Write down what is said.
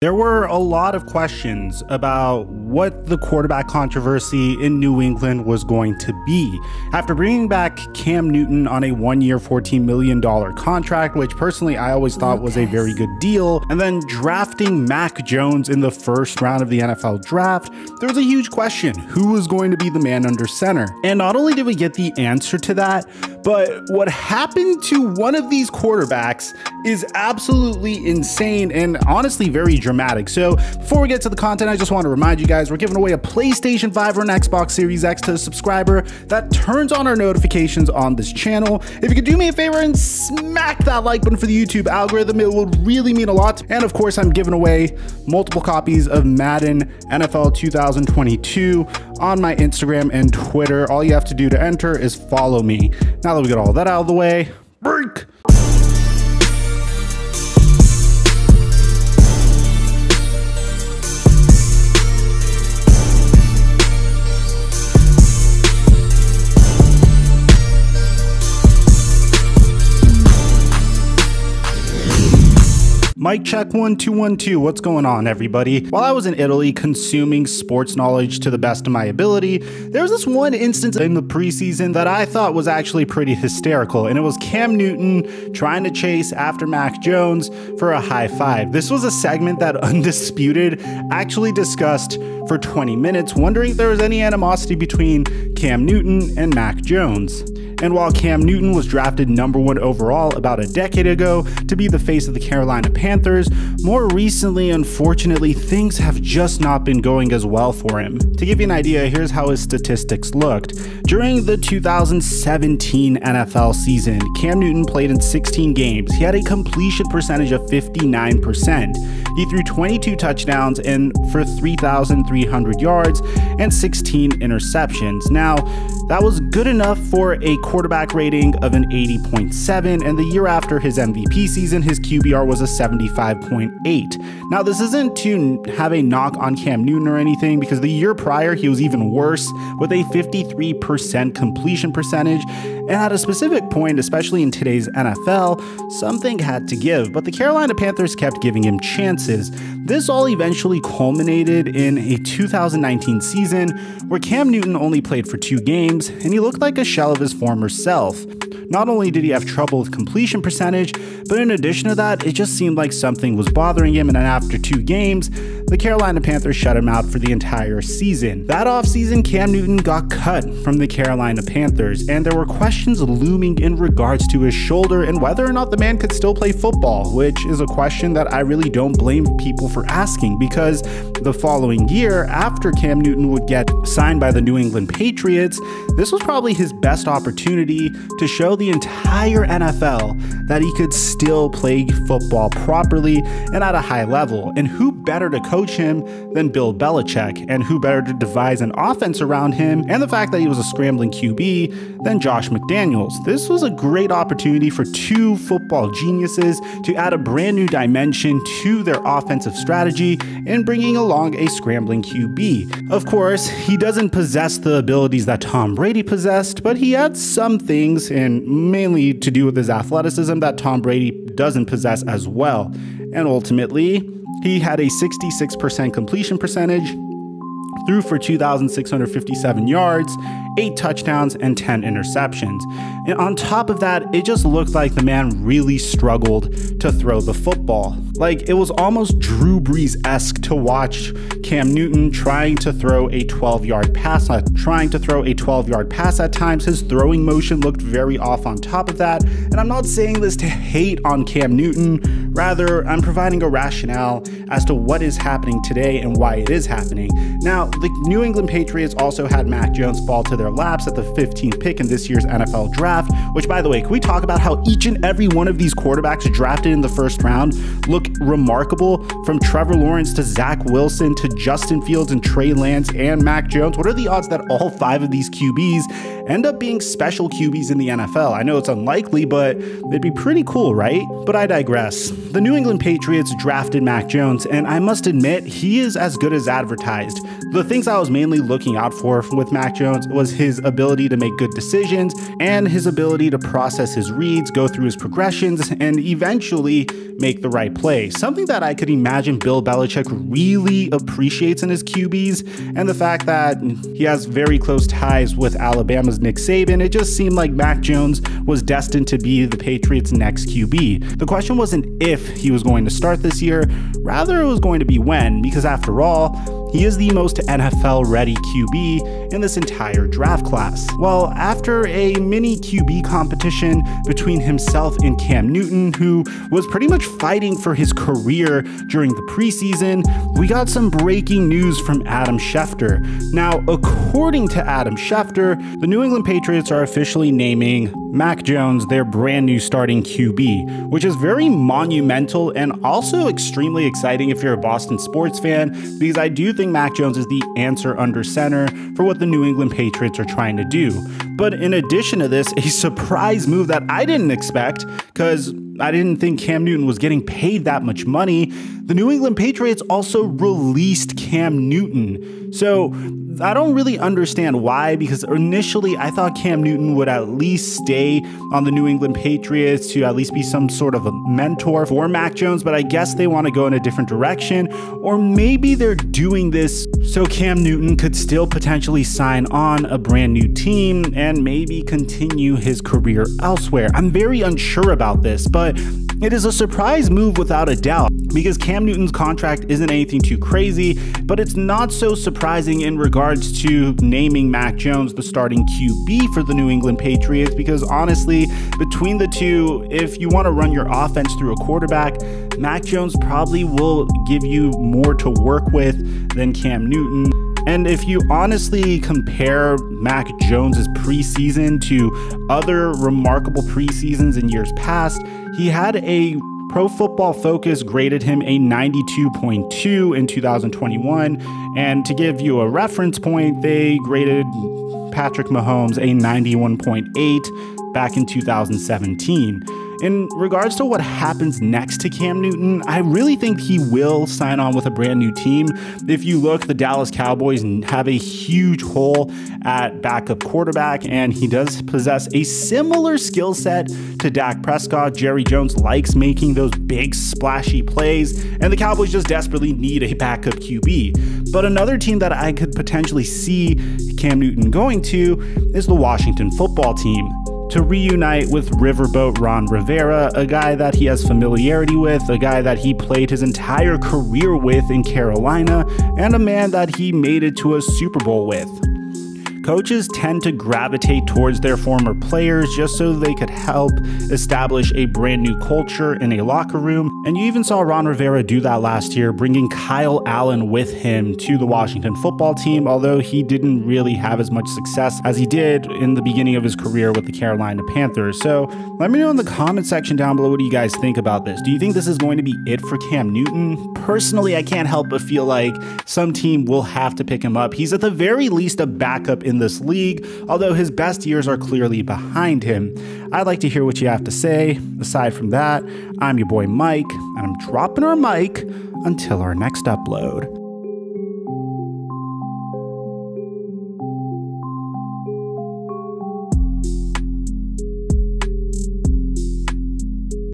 There were a lot of questions about what the quarterback controversy in New England was going to be. After bringing back Cam Newton on a one-year, $14 million contract, which personally I always thought was a very good deal, and then drafting Mac Jones in the first round of the NFL draft, there was a huge question: who was going to be the man under center? And not only did we get the answer to that, but what happened to one of these quarterbacks is absolutely insane and honestly very dramatic. So before we get to the content, I just want to remind you guys, we're giving away a PlayStation 5 or an Xbox Series X to a subscriber that turns on our notifications on this channel. If you could do me a favor and smack that like button for the YouTube algorithm, it would really mean a lot. And of course, I'm giving away multiple copies of Madden NFL 2022 on my Instagram and Twitter. All you have to do to enter is follow me. Now that we got all that out of the way, break! Mic check 1 2 1 2. What's going on, everybody? While I was in Italy consuming sports knowledge to the best of my ability, there was this one instance in the preseason that I thought was actually pretty hysterical, and it was Cam Newton trying to chase after Mac Jones for a high five. This was a segment that Undisputed actually discussed for 20 minutes, wondering if there was any animosity between Cam Newton and Mac Jones. And while Cam Newton was drafted #1 overall about a decade ago to be the face of the Carolina Panthers, more recently, unfortunately, things have just not been going as well for him. To give you an idea, here's how his statistics looked. During the 2017 NFL season, Cam Newton played in 16 games. He had a completion percentage of 59%. He threw 22 touchdowns and for 3,300 yards and 16 interceptions. Now, that was good enough for a quarterback rating of an 80.7, and the year after his MVP season, his QBR was a 75.8. Now, this isn't to have a knock on Cam Newton or anything, because the year prior, he was even worse with a 53% completion percentage, and at a specific point, especially in today's NFL, something had to give, but the Carolina Panthers kept giving him chances. This all eventually culminated in a 2019 season where Cam Newton only played for 2 games, and he looked like a shell of his former self. Not only did he have trouble with completion percentage, but in addition to that, it just seemed like something was bothering him, and then after 2 games, the Carolina Panthers shut him out for the entire season. That offseason, Cam Newton got cut from the Carolina Panthers, and there were questions looming in regards to his shoulder and whether or not the man could still play football, which is a question that I really don't blame people for asking, because the following year, after Cam Newton would get signed by the New England Patriots, this was probably his best opportunity to show the entire NFL that he could still play football properly and at a high level. And who better to coach him than Bill Belichick? And who better to devise an offense around him and the fact that he was a scrambling QB than Josh McDaniels? This was a great opportunity for 2 football geniuses to add a brand new dimension to their offensive strategy in bringing along a scrambling QB. Of course, he doesn't possess the abilities that Tom Brady possessed, but he had some things, and mainly to do with his athleticism, that Tom Brady doesn't possess as well. And ultimately, he had a 66% completion percentage, threw for 2,657 yards, 8 touchdowns, and 10 interceptions. And on top of that, it just looked like the man really struggled to throw the football. Like, it was almost Drew Brees-esque to watch Cam Newton trying to throw a 12-yard pass at times. His throwing motion looked very off on top of that. And I'm not saying this to hate on Cam Newton. Rather, I'm providing a rationale as to what is happening today and why it is happening. Now, the New England Patriots also had Mac Jones fall to their laps at the 15th pick in this year's NFL draft, which, by the way, can we talk about how each and every one of these quarterbacks drafted in the first round look remarkable, from Trevor Lawrence to Zach Wilson to Justin Fields and Trey Lance and Mac Jones? What are the odds that all 5 of these QBs end up being special QBs in the NFL? I know it's unlikely, but it'd be pretty cool, right? But I digress. The New England Patriots drafted Mac Jones, and I must admit, he is as good as advertised. The things I was mainly looking out for with Mac Jones was his ability to make good decisions and his ability to process his reads, go through his progressions, and eventually make the right play. Something that I could imagine imagine Bill Belichick really appreciates in his QBs, and the fact that he has very close ties with Alabama's Nick Saban, it just seemed like Mac Jones was destined to be the Patriots' next QB. The question wasn't if he was going to start this year, rather it was going to be when, because after all, he is the most NFL-ready QB in this entire draft class. Well, after a mini QB competition between himself and Cam Newton, who was pretty much fighting for his career during the preseason, we got some breaking news from Adam Schefter. Now, according to Adam Schefter, the New England Patriots are officially naming Mac Jones their brand new starting QB, which is very monumental and also extremely exciting if you're a Boston sports fan, because I do think Mac Jones is the answer under center for what the New England Patriots are trying to do. But in addition to this, a surprise move that I didn't expect, because I didn't think Cam Newton was getting paid that much money, the New England Patriots also released Cam Newton. So I don't really understand why, because initially I thought Cam Newton would at least stay on the New England Patriots to at least be some sort of a mentor for Mac Jones, but I guess they want to go in a different direction, or maybe they're doing this so Cam Newton could still potentially sign on a brand new team and maybe continue his career elsewhere. I'm very unsure about this, but it is a surprise move without a doubt, because Cam Newton's contract isn't anything too crazy, but it's not so surprising in regards to naming Mac Jones the starting QB for the New England Patriots, because honestly, between the two, if you want to run your offense through a quarterback, Mac Jones probably will give you more to work with than Cam Newton. And if you honestly compare Mac Jones's preseason to other remarkable preseasons in years past, he had a Pro Football Focus graded him a 92.2 in 2021. And to give you a reference point, they graded Patrick Mahomes a 91.8 back in 2017. In regards to what happens next to Cam Newton, I really think he will sign on with a brand new team. If you look, the Dallas Cowboys have a huge hole at backup quarterback, and he does possess a similar skill set to Dak Prescott. Jerry Jones likes making those big splashy plays, and the Cowboys just desperately need a backup QB. But another team that I could potentially see Cam Newton going to is the Washington football team, to reunite with Riverboat Ron Rivera, a guy that he has familiarity with, a guy that he played his entire career with in Carolina, and a man that he made it to a Super Bowl with. Coaches tend to gravitate towards their former players just so they could help establish a brand new culture in a locker room. And you even saw Ron Rivera do that last year, bringing Kyle Allen with him to the Washington football team, although he didn't really have as much success as he did in the beginning of his career with the Carolina Panthers. So let me know in the comment section down below, what do you guys think about this? Do you think this is going to be it for Cam Newton? Personally, I can't help but feel like some team will have to pick him up. He's at the very least a backup in this league, although his best years are clearly behind him. I'd like to hear what you have to say. Aside from that, I'm your boy Mike, and I'm dropping our mic until our next upload.